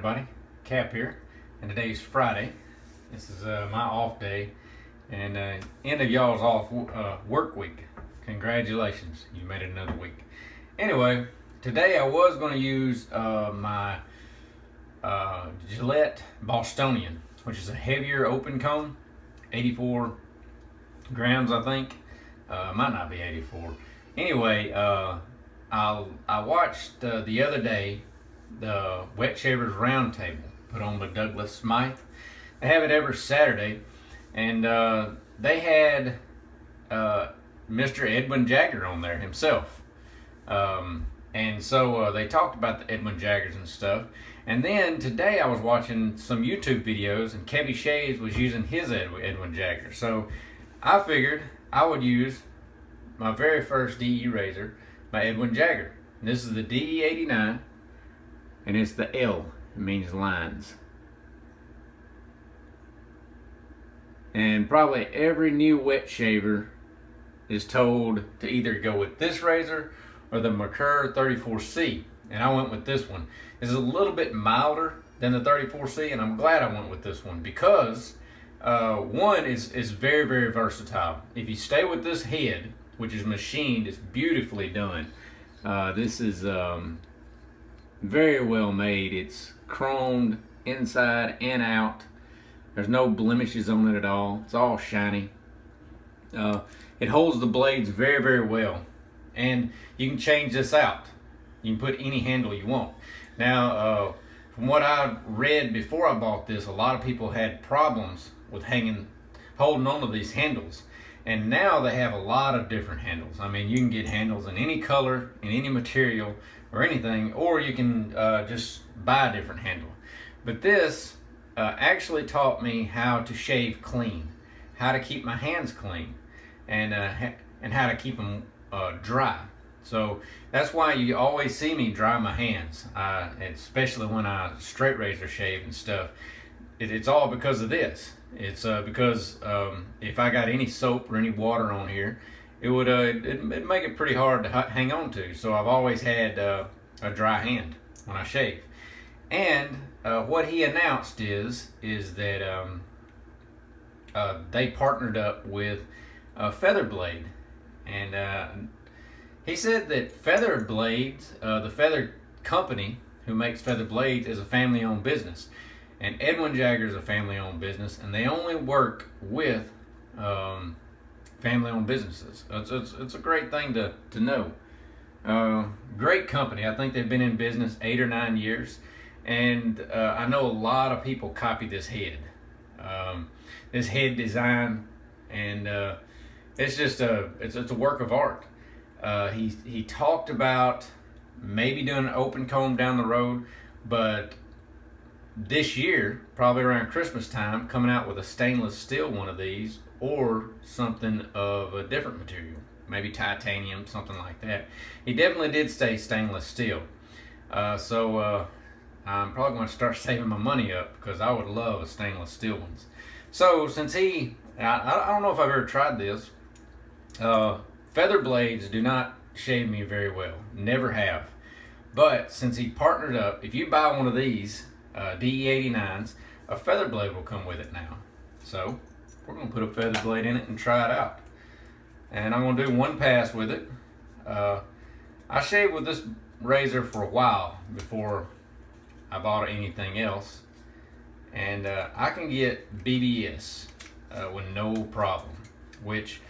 everybody, Cap here, and today's Friday. This is my off day, and end of y'all's off work week. Congratulations, you made it another week. Anyway, today I was going to use my Gillette Bostonian, which is a heavier open comb, 84 grams I think. Might not be 84. Anyway, I watched the other day the Wet Shavers Roundtable put on by Douglas Smythe. They have it every Saturday, and they had Mr. Edwin Jagger on there himself. And so they talked about the Edwin Jaggers and stuff. And then today I was watching some YouTube videos, and Kevy Shays was using his Edwin Jagger. So I figured I would use my very first DE razor by Edwin Jagger. And this is the DE89, and it's the L. It means lines. And probably every new wet shaver is told to either go with this razor or the Merkur 34C. And I went with this one. It's a little bit milder than the 34C, and I'm glad I went with this one because one is very, very versatile. If you stay with this head, which is machined, it's beautifully done. This is very well made. It's chromed inside and out. There's no blemishes on it at all. It's all shiny. It holds the blades very, very well. And you can change this out. You can put any handle you want. Now, from what I read before I bought this, a lot of people had problems with holding on to these handles. And now they have a lot of different handles. I mean, you can get handles in any color, in any material, or anything, or you can just buy a different handle. But this actually taught me how to shave clean, how to keep my hands clean, and how to keep them dry. So that's why you always see me dry my hands, especially when I straight razor shave and stuff. It's all because of this. It's because if I got any soap or any water on here, it'd make it pretty hard to hang on to. So I've always had a dry hand when I shave. And what he announced is that they partnered up with Feather Blade, and he said that Feather Blades, the Feather Company who makes Feather Blades, is a family-owned business. And Edwin Jagger is a family-owned business, and they only work with family-owned businesses. It's a great thing to know. Great company. I think they've been in business 8 or 9 years, and I know a lot of people copy this head design, and it's just it's a work of art. He talked about maybe doing an open comb down the road, but this year, probably around Christmas time, coming out with a stainless steel one of these, or something of a different material, maybe titanium, something like that. He definitely did say stainless steel. So I'm probably going to start saving my money up because I would love a stainless steel ones. So since I don't know if I've ever tried this, Feather Blades do not shave me very well, never have. But since he partnered up, if you buy one of these DE89s, a Feather Blade will come with it now. So we're going to put a Feather Blade in it and try it out. And I'm going to do one pass with it. I shaved with this razor for a while before I bought anything else. And I can get BBS with no problem, which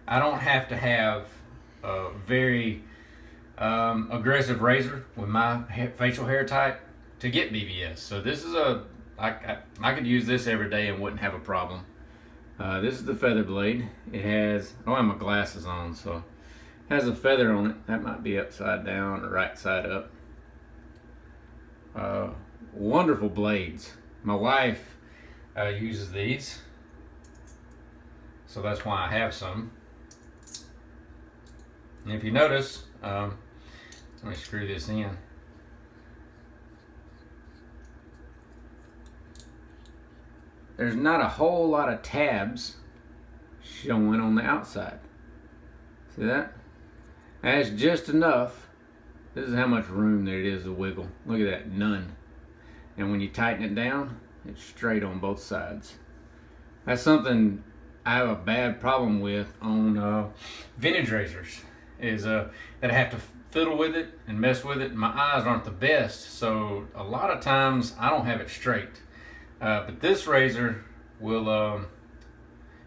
I don't have to have a very aggressive razor with my facial hair type to get BBS. So this is I could use this every day and wouldn't have a problem. This is the Feather Blade. It has, I don't have my glasses on, so it has a feather on it. That might be upside down or right side up. Wonderful blades. My wife uses these, so that's why I have some. And if you notice, let me screw this in. There's not a whole lot of tabs showing on the outside. See that? That's just enough This is how much room there is to wiggle. Look at that, none. and when you tighten it down, it's straight on both sides. That's something I have a bad problem with on vintage razors, is that I have to fiddle with it and mess with it. My eyes aren't the best, so a lot of times I don't have it straight. But this razor will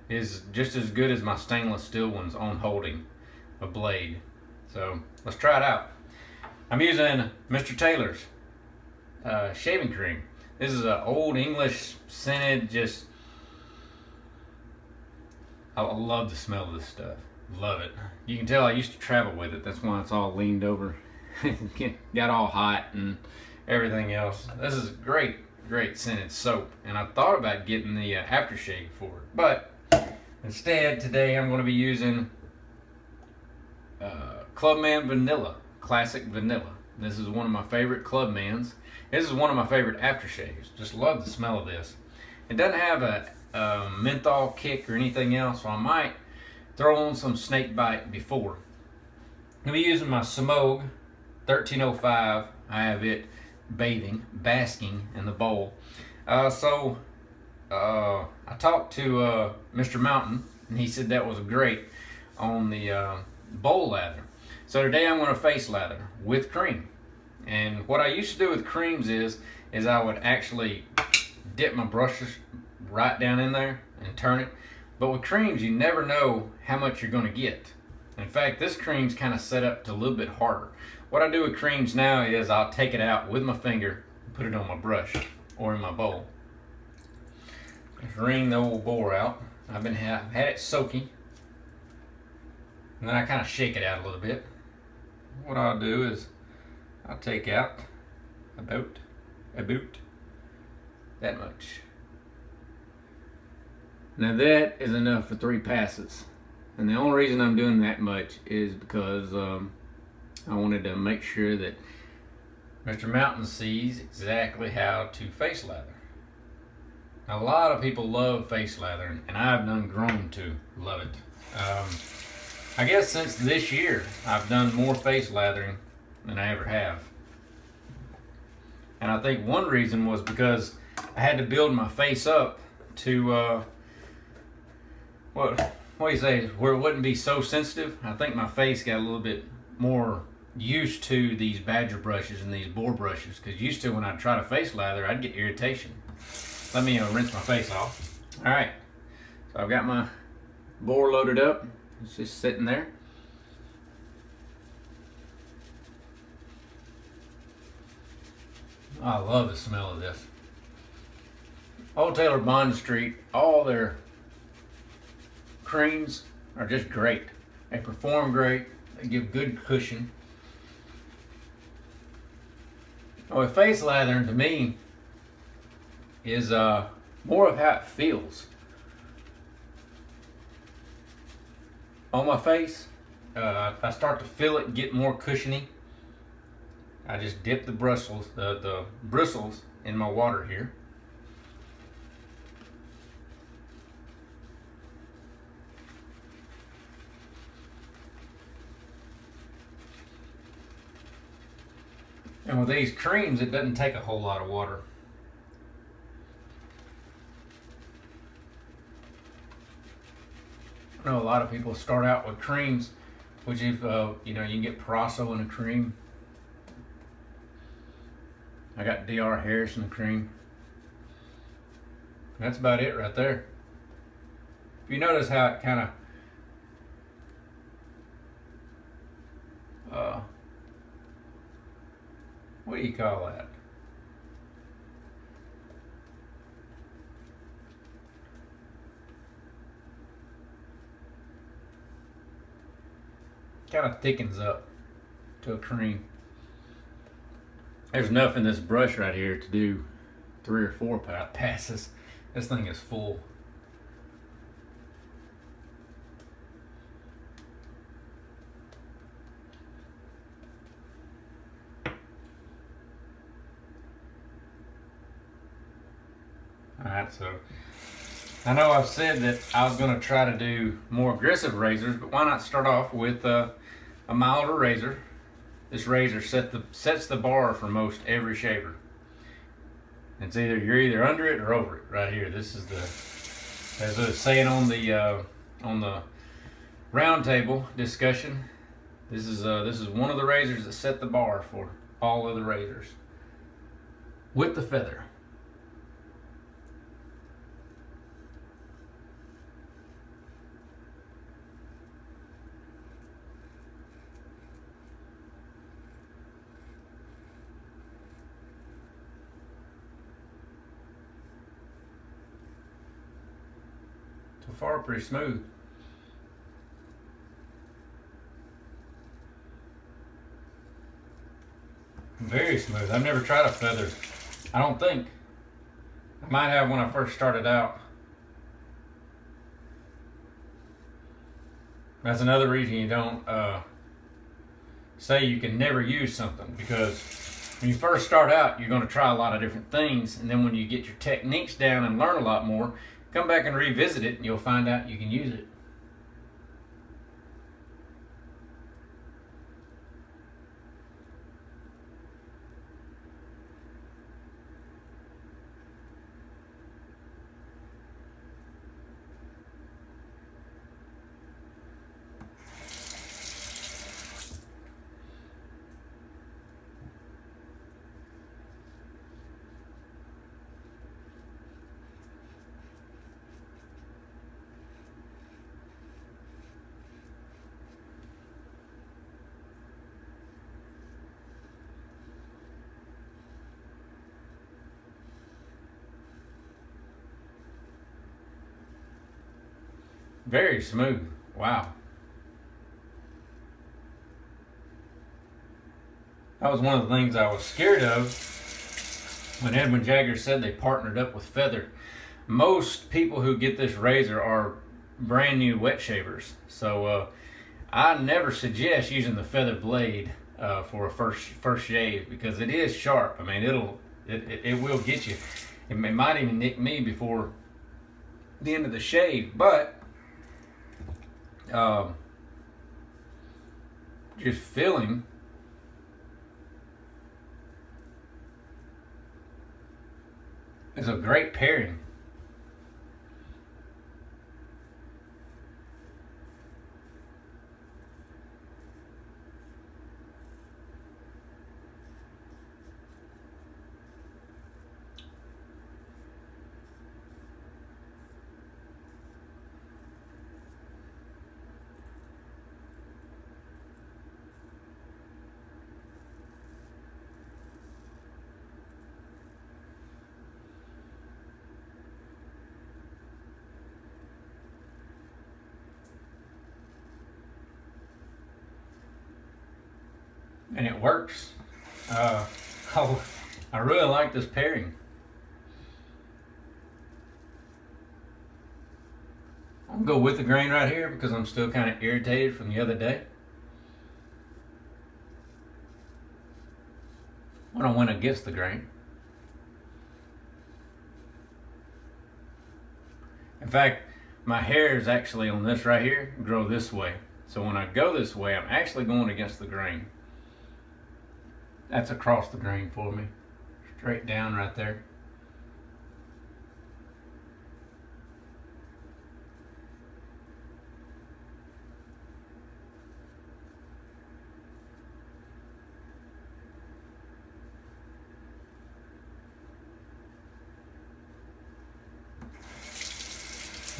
is just as good as my stainless steel ones on holding a blade. So let's try it out. I'm using Mr. Taylor's shaving cream. This is an old English scented, just I love the smell of this stuff. Love it. You can tell I used to travel with it. That's why it's all leaned over. Got all hot and everything else. This is great scented soap. And I thought about getting the aftershave for it. But instead, today I'm going to be using Clubman Vanilla. Classic Vanilla. This is one of my favorite Clubmans. This is one of my favorite aftershaves. Just love the smell of this. It doesn't have a menthol kick or anything else, so I might throw on some snake bite before. I'll be using my Semogue 1305. I have it basking in the bowl. I talked to Mr. Mountain, and he said that was great on the bowl lather. So today I'm going to face lather with cream. And what I used to do with creams is I would actually dip my brushes right down in there and turn it. But with creams, you never know how much you're going to get. In fact, this cream's kind of set up to a little bit harder. What I do with creams now is I'll take it out with my finger and put it on my brush or in my bowl. Just wring the old bore out. I've had it soaking. And then I kind of shake it out a little bit. What I'll do is I'll take out about that much. Now that is enough for 3 passes. And the only reason I'm doing that much is because I wanted to make sure that Mr. Mountain sees exactly how to face lather. Now, a lot of people love face lathering, and I've done grown to love it. I guess since this year, I've done more face lathering than I ever have. And I think one reason was because I had to build my face up to what do you say, where it wouldn't be so sensitive. I think my face got a little bit more used to these badger brushes and these boar brushes, because used to when I'd try to face lather, I'd get irritation. Let me rinse my face off. All right, so I've got my boar loaded up. It's just sitting there. I love the smell of this. Old Taylor Bond Street, all their creams are just great. They perform great. They give good cushion. Well, face lathering to me is more of how it feels. On my face, I start to feel it get more cushiony. I just dip the bristles in my water here. And with these creams, it doesn't take a whole lot of water. I know a lot of people start out with creams, which if you can get Prosso in a cream. I got DR Harris in the cream. That's about it right there. If you notice how it kind of what do you call that? Kind of thickens up to a cream. There's enough in this brush right here to do 3 or 4 passes. This thing is full. Alright, so I know I've said that I was going to try to do more aggressive razors, but why not start off with a milder razor? This razor sets the bar for most every shaver. You're either under it or over it right here. This is the, as I was saying on the round table discussion, this is one of the razors that set the bar for all other razors with the feather. So far, pretty smooth. Very smooth. I've never tried a feather. I don't think. I might have when I first started out. That's another reason you don't say you can never use something, because when you first start out, you're going to try a lot of different things, and then when you get your techniques down and learn a lot more, come back and revisit it, and you'll find out you can use it. Very smooth. Wow. That was one of the things I was scared of when Edwin Jagger said they partnered up with Feather. Most people who get this razor are brand new wet shavers, so I never suggest using the feather blade for a first shave, because it is sharp. I mean, it will get you. It might even nick me before the end of the shave, but just feeling is a great pairing. And it works. I really like this pairing. I'm gonna go with the grain right here because I'm still kind of irritated from the other day when I went against the grain. In fact, my hairs actually on this right here grow this way. So when I go this way, I'm actually going against the grain. That's across the grain for me. Straight down right there.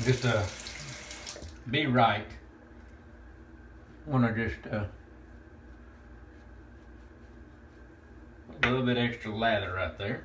Just be right. Want to just a little bit extra lather right there.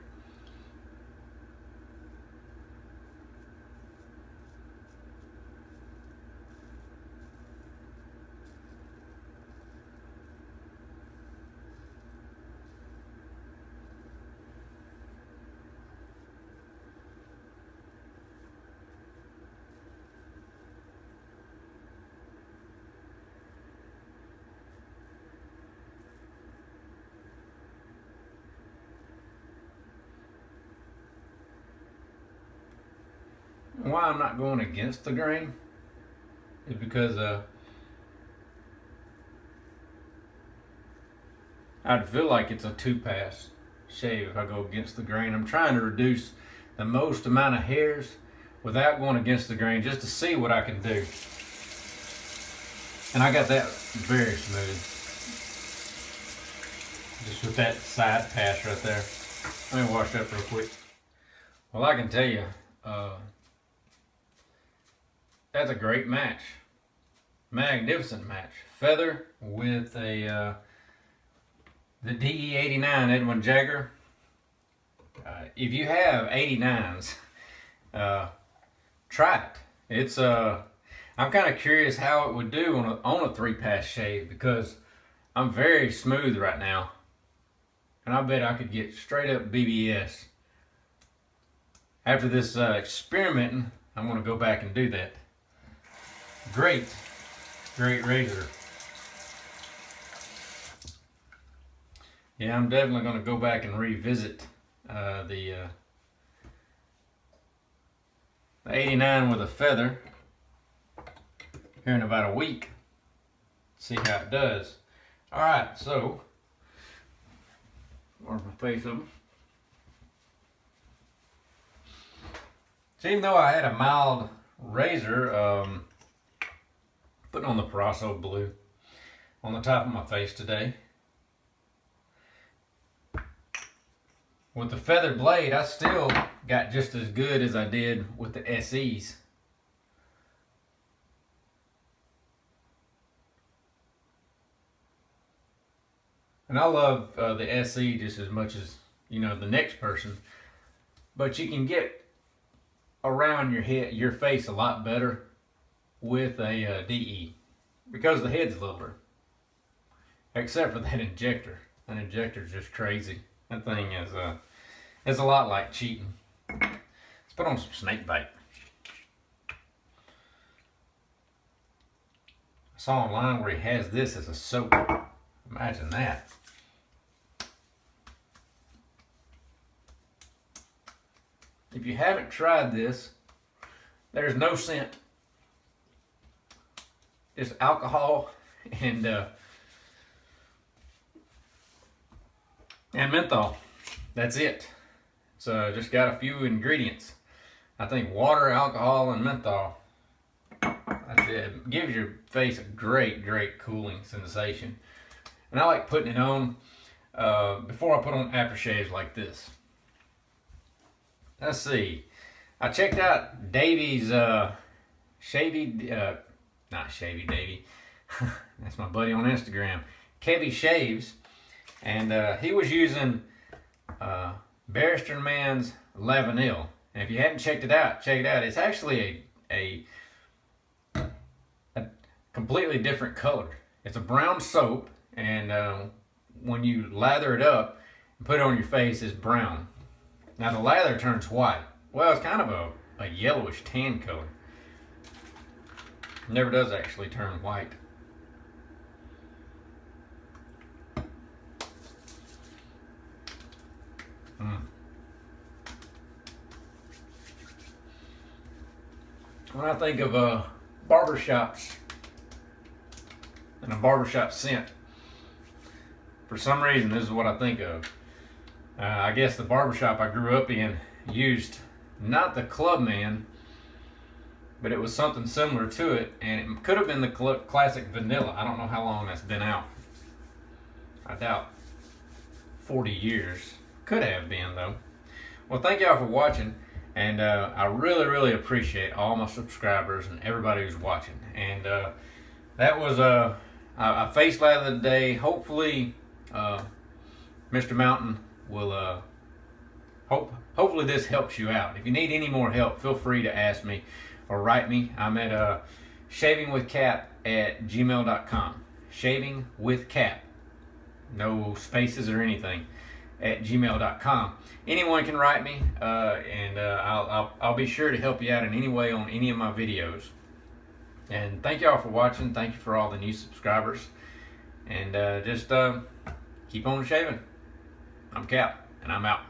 Why I'm not going against the grain is because I'd feel like it's a 2-pass. shave if I go against the grain. I'm trying to reduce the most amount of hairs without going against the grain, just to see what I can do. And I got that very smooth. Just with that side pass right there. Let me wash up real quick. Well, I can tell you, that's a great match. Magnificent match. Feather with a the DE89 Edwin Jagger. If you have 89s, try it. It's I'm kind of curious how it would do on a 3-pass shave, because I'm very smooth right now, and I bet I could get straight up BBS. After this experimenting, I'm going to go back and do that. Great razor. Yeah, I'm definitely going to go back and revisit the 89 with a feather here in about a week. See how it does. Alright, so where's my face of them? So even though I had a mild razor, putting on the Parasso Blue on the top of my face today. With the feather blade, I still got just as good as I did with the SEs. And I love the SE just as much as, you know, the next person. But you can get around your head, your face a lot better with a DE, because the head's littler. Except for that injector. That injector's just crazy. That thing is it's a lot like cheating. Let's put on some snake bite. I saw online where he has this as a soap. Imagine that. If you haven't tried this, there's no scent. Just alcohol and menthol. That's it. It's just got a few ingredients. I think water, alcohol, and menthol. That's it. It gives your face a great cooling sensation. And I like putting it on before I put on aftershaves like this. Let's see. I checked out Davy's not Shavy Davy. That's my buddy on Instagram. Kevy Shaves. And he was using Barrister Man's 11L. And if you hadn't checked it out, check it out. It's actually a completely different color. It's a brown soap, and when you lather it up and put it on your face, it's brown. Now the lather turns white. Well, it's kind of a yellowish tan color. It never does actually turn white. When I think of barbershops and a barbershop scent, for some reason this is what I think of. I guess the barbershop I grew up in used not the Clubman, but it was something similar to it, and it could have been the classic vanilla. I don't know how long that's been out. I doubt 40 years. Could have been though. Well, thank y'all for watching, and I really appreciate all my subscribers and everybody who's watching. And that was a face lather today. Hopefully Mr. Mountain will hopefully this helps you out. If you need any more help, feel free to ask me or write me. I'm at shavingwithcap@gmail.com. Shavingwithcap, no spaces or anything, at gmail.com. Anyone can write me, and I'll be sure to help you out in any way on any of my videos. And thank y'all for watching. Thank you for all the new subscribers, and just keep on shaving. I'm Cap, and I'm out.